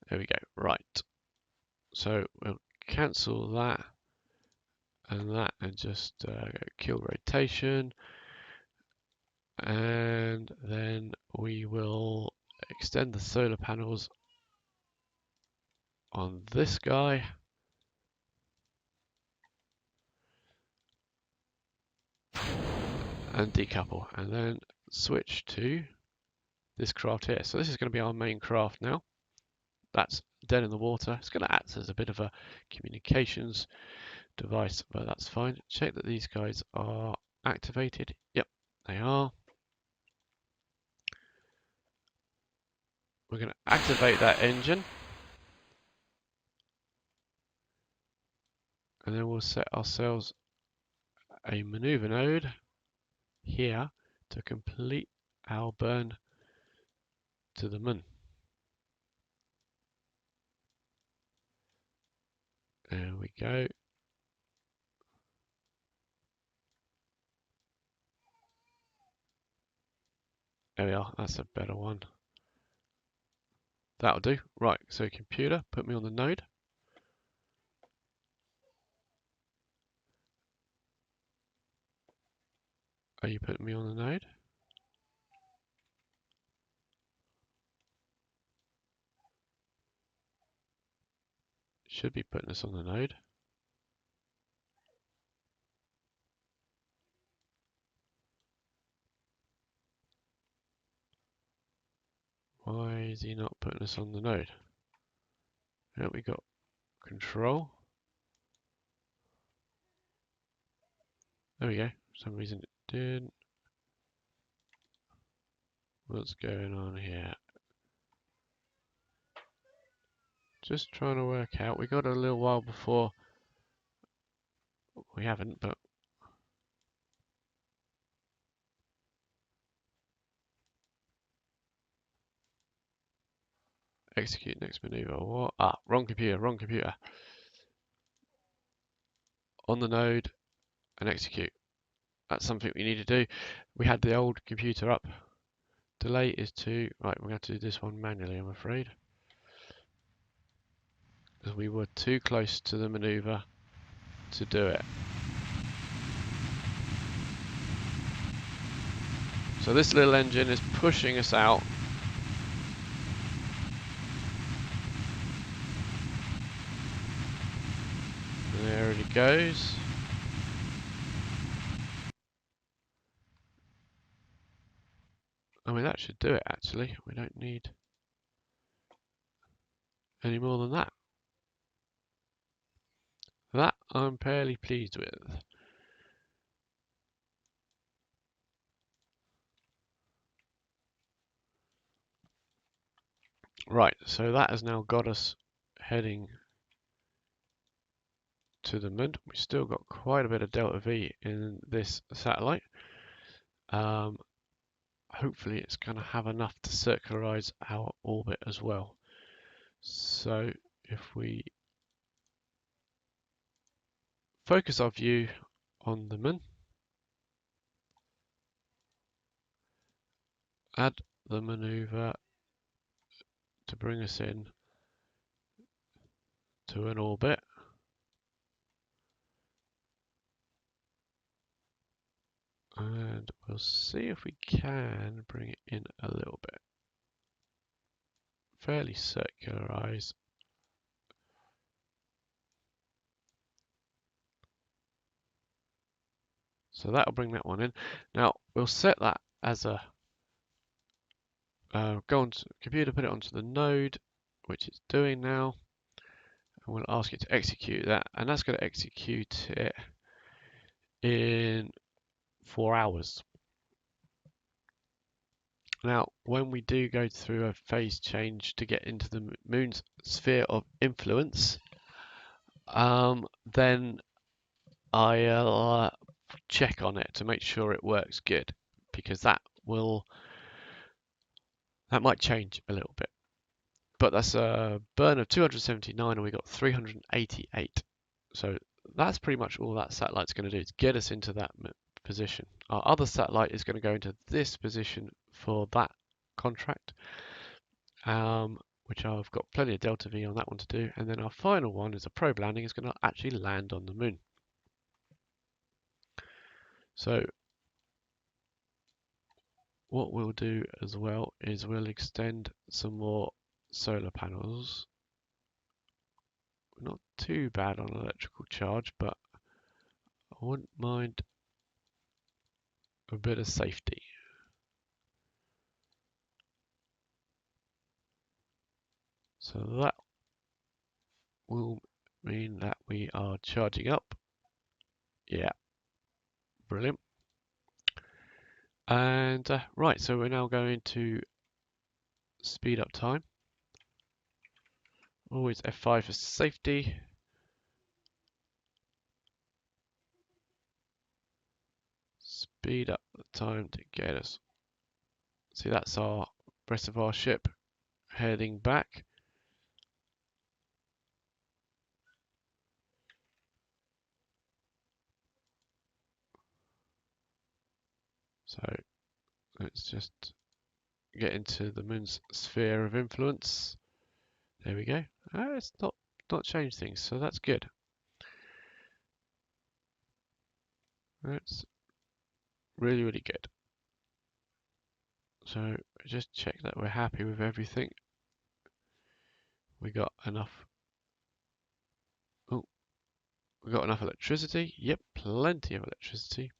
There we go. Right. So we'll cancel that and just kill rotation. And then we will extend the solar panels on this guy. And decouple, and then switch to this craft here. So this is going to be our main craft now. That's dead in the water. It's going to act as a bit of a communications device, but that's fine. Check that these guys are activated. Yep, they are. We're going to activate that engine, and then we'll set ourselves a maneuver node here to complete our burn to the moon. There we go. There we are. That's a better one. That'll do. Right, so computer, put me on the node. Are you putting me on the node? Should be putting us on the node. Why is he not putting us on the node? Here we got control. There we go. For some reason it didn't. What's going on here? Just trying to work out. We got a little while before. We haven't, but execute next maneuver. What? Ah, wrong computer, wrong computer. On the node and execute. That's something we need to do. We had the old computer up. Delay is 2. Right, we're going to have to do this one manually, I'm afraid. Because we were too close to the maneuver to do it. So this little engine is pushing us out. There it goes. I mean, that should do it actually. We don't need any more than that. That I'm fairly pleased with. Right, so that has now got us heading to the moon. We've still got quite a bit of delta V in this satellite. Hopefully it's going to have enough to circularize our orbit as well. So if we focus our view on the moon, add the maneuver to bring us in to an orbit. And we'll see if we can bring it in a little bit. Fairly circularize. So that'll bring that one in. Now we'll set that as a go on to the computer, put it onto the node, which it's doing now. And we'll ask it to execute that, and that's going to execute it in 4 hours. Now, when we do go through a phase change to get into the moon's sphere of influence, then I'll check on it to make sure it works good, because that might change a little bit. But that's a burn of 279 and we got 388. So that's pretty much all that satellite's going to do, is get us into that position. Our other satellite is going to go into this position for that contract. which I've got plenty of delta V on that one to do. And then our final one is a probe landing. It's going to actually land on the moon. So what we'll do as well is we'll extend some more solar panels. Not too bad on electrical charge, but I wouldn't mind a bit of safety. So that will mean that we are charging up. Yeah, brilliant. And right, so we're now going to speed up time. Always F5 for safety. Speed up the time to get us. See, that's our rest of our ship heading back. So let's just get into the moon's sphere of influence. There we go. It's not changed things, so that's good. That's really, really good. So just check that we're happy with everything. We got enough. Oh, we got enough electricity. Yep, plenty of electricity.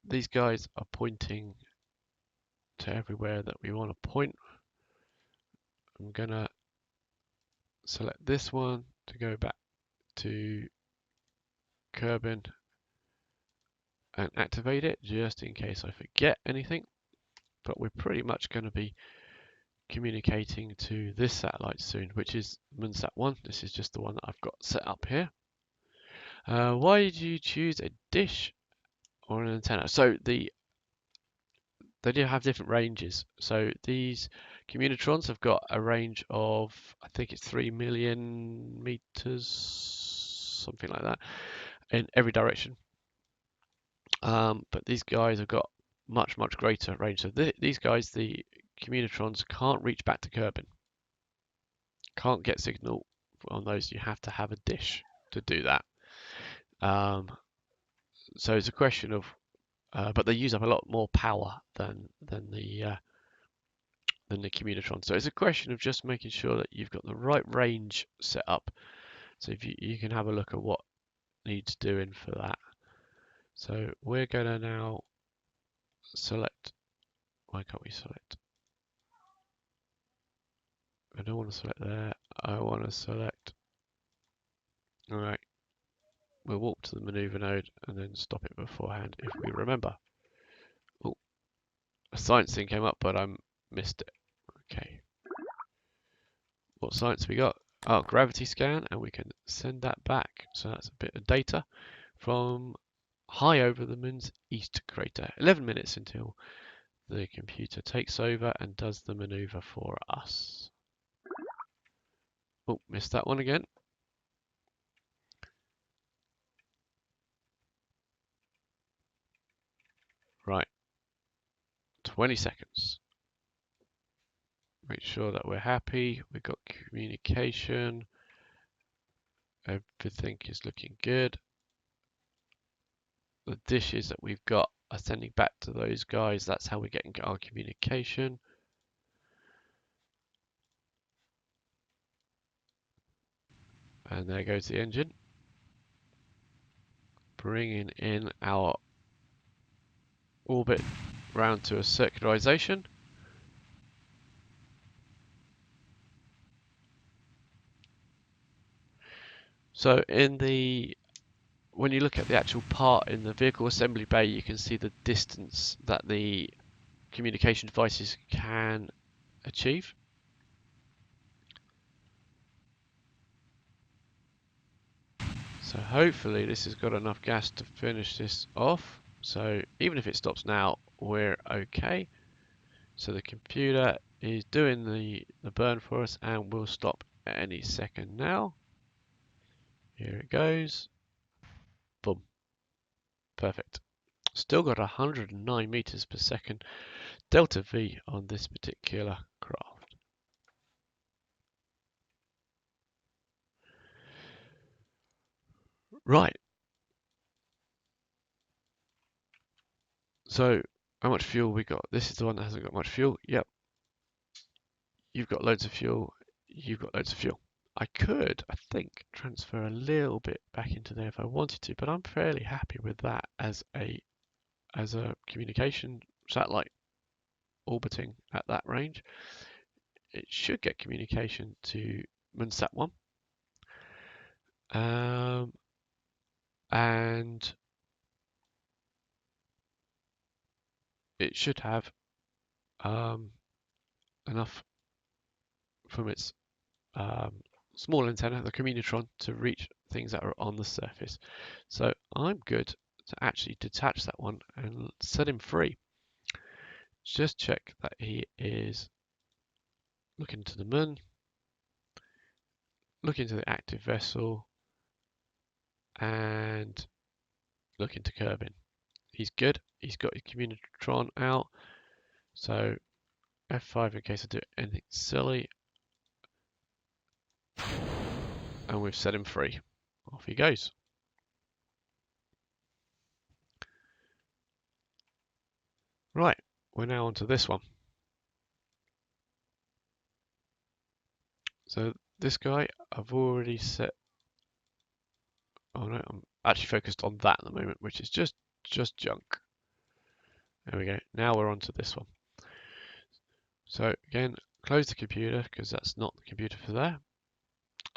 These guys are pointing to everywhere that we want to point. I'm gonna select this one to go back to Kerbin and activate it just in case I forget anything. But we're pretty much going to be communicating to this satellite soon, which is Moonsat 1. This is just the one that I've got set up here. Why did you choose a dish or an antenna? So they do have different ranges. So these communitrons have got a range of, I think it's 3 million meters, something like that, in every direction. But these guys have got much greater range. So these guys, the communitrons, can't reach back to Kerbin. Can't get signal on those. You have to have a dish to do that. So it's a question of, but they use up a lot more power than the communitron. So it's a question of just making sure that you've got the right range set up. So if you can have a look at what needs doing for that. So we're going to now select. Why can't we select? I don't want to select there. I want to select. All right. We'll walk to the maneuver node and then stop it beforehand if we remember. Oh, a science thing came up, but I missed it. Okay. What science we got? Oh, gravity scan, and we can send that back. So that's a bit of data from high over the moon's east crater. 11 minutes until the computer takes over and does the maneuver for us. Oh, missed that one again. Right. 20 seconds. Make sure that we're happy. We've got communication. Everything is looking good. The dishes that we've got are sending back to those guys. That's how we're getting our communication. And there goes the engine. Bringing in our orbit round to a circularization. So when you look at the actual part in the vehicle assembly bay, you can see the distance that the communication devices can achieve. So hopefully this has got enough gas to finish this off. So even if it stops now, we're okay. So the computer is doing the burn for us and will stop at any second now. Here it goes. Boom. Perfect. Still got 109 meters per second delta V on this particular craft. Right. So how much fuel we got? This is the one that hasn't got much fuel. Yep. You've got loads of fuel. You've got loads of fuel. I could, I think, transfer a little bit back into there if I wanted to, but I'm fairly happy with that as a communication satellite orbiting at that range. It should get communication to Munsat 1. And it should have enough from its small antenna, the communitron, to reach things that are on the surface. So I'm good to actually detach that one and set him free. Just check that he is looking to the moon, looking to the active vessel, and looking to Kerbin. He's good. He's got his communitron out. So F5 in case I do anything silly. And we've set him free. Off he goes. Right, we're now onto this one. So this guy, I've already set. Oh no, I'm actually focused on that at the moment, which is just junk. There we go. Now we're onto this one. So again, close the computer because that's not the computer for there.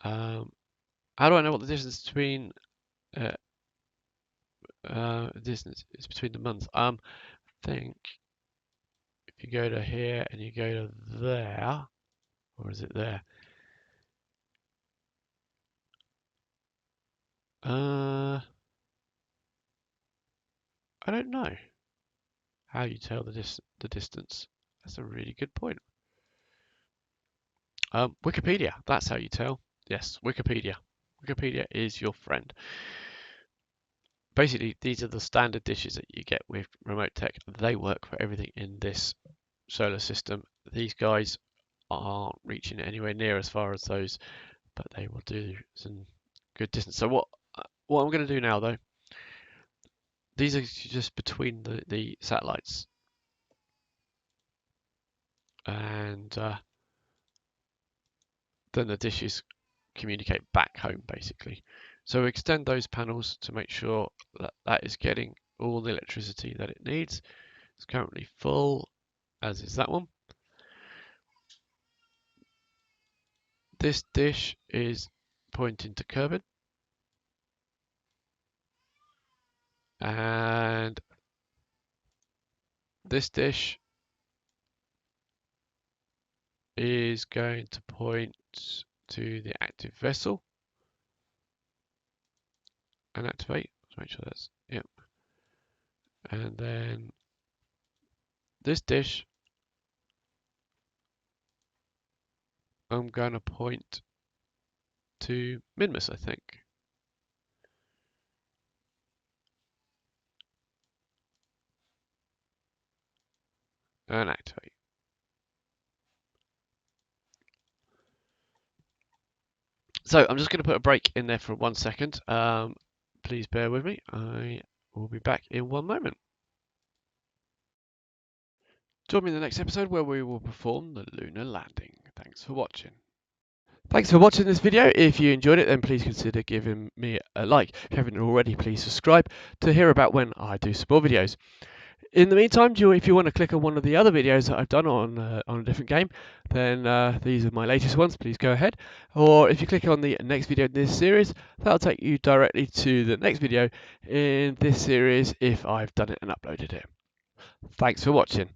How do I know what the distance between distance is between the months? I think if you go to here and you go to there, or is it there? I don't know how you tell the distance. That's a really good point. Wikipedia, that's how you tell. Yes, Wikipedia. Wikipedia is your friend. Basically, these are the standard dishes that you get with remote tech. They work for everything in this solar system. These guys aren't reaching anywhere near as far as those, but they will do some good distance. So what I'm going to do now, though, these are just between the satellites. And then the dishes communicate back home, basically. So extend those panels to make sure that that is getting all the electricity that it needs. It's currently full, as is that one. This dish is pointing to Kerbin. And this dish is going to point to the active vessel and activate. Let's make sure that's, yep. And then this dish, I'm going to point to Minmus, I think. And activate. So I'm just going to put a break in there for 1 second. Please bear with me. I will be back in 1 moment. Join me in the next episode where we will perform the lunar landing. Thanks for watching. Thanks for watching this video. If you enjoyed it, then please consider giving me a like. If you haven't already, please subscribe to hear about when I do some more videos. In the meantime, if you want to click on one of the other videos that I've done on a different game, then these are my latest ones. Please go ahead. Or if you click on the next video in this series, that'll take you directly to the next video in this series if I've done it and uploaded it. Thanks for watching.